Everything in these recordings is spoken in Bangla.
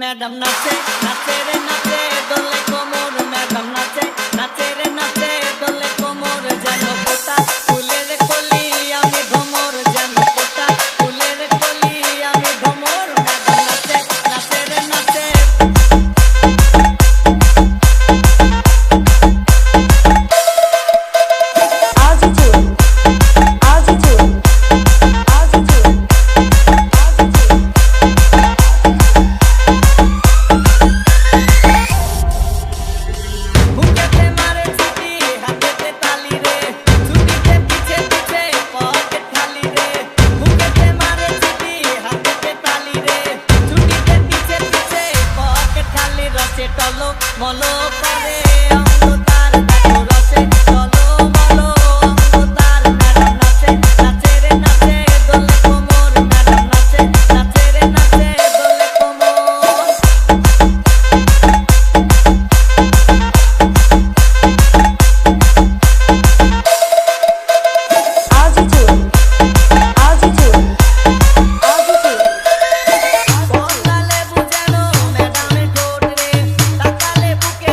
ম্যাডাম নাচে নাচে রে নাচে দোলে কোমর ম্যাডাম নাচে নাচে রে নাচে দোলে কোমর যেন পোতা ফুলের কলি আমি ভ্রমর যেন পোতা ফুলের কলি আমি ভ্রমর ম্যাডাম নাচে নাচে রে নাচে চলো মলো করে অঙ্গ তার দেখো রসে চলো মলো অঙ্গ তার ম্যাডাম নাচে নাচে রে নাচে দোলে কোমর ম্যাডাম নাচে নাচে রে নাচে দোলে কোমর বুকে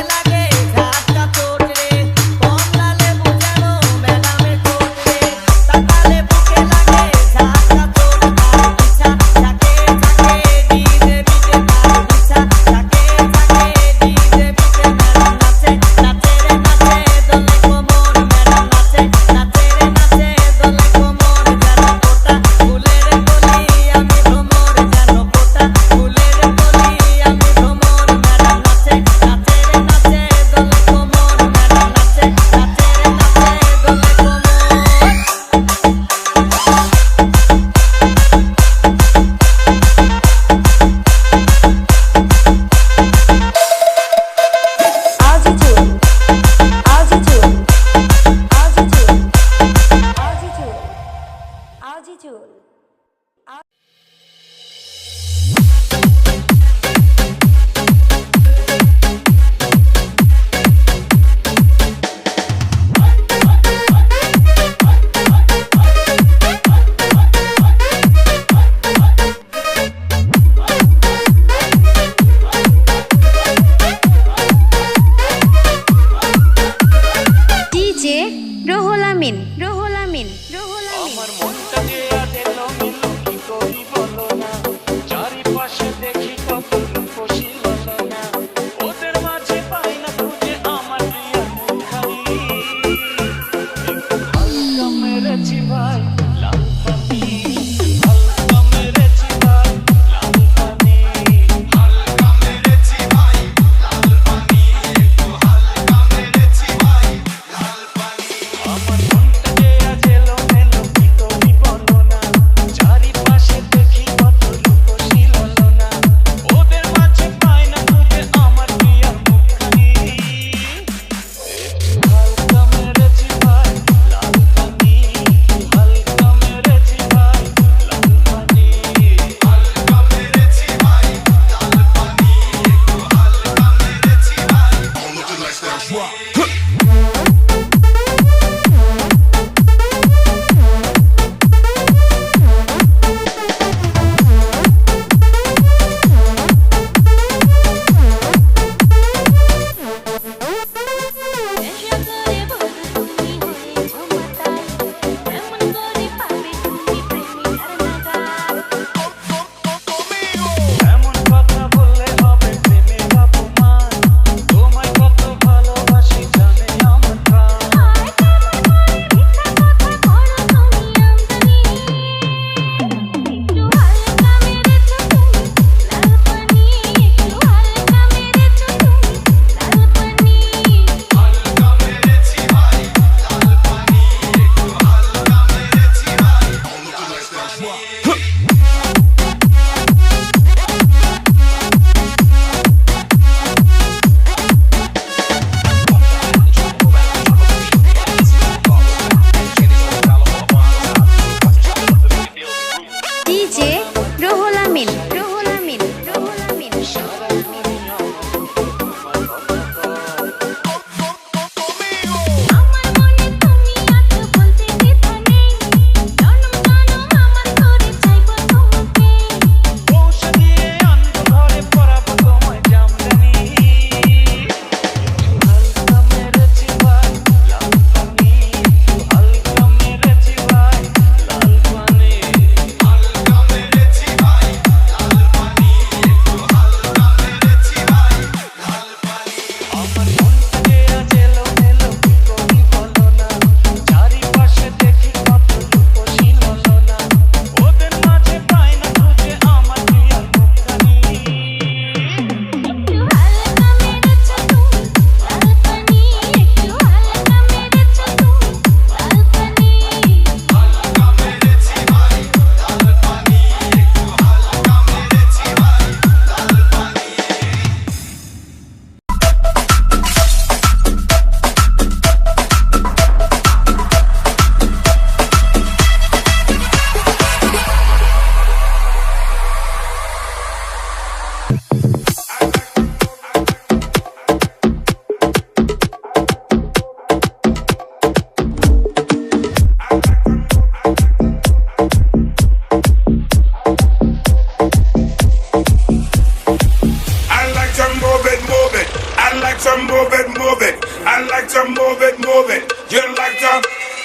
move it, move it. You like to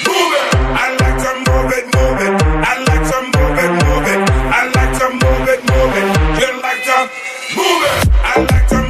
move it. I like to move it, move it. I like to move it, move it. I like to move it, move it. You like to move it. I like to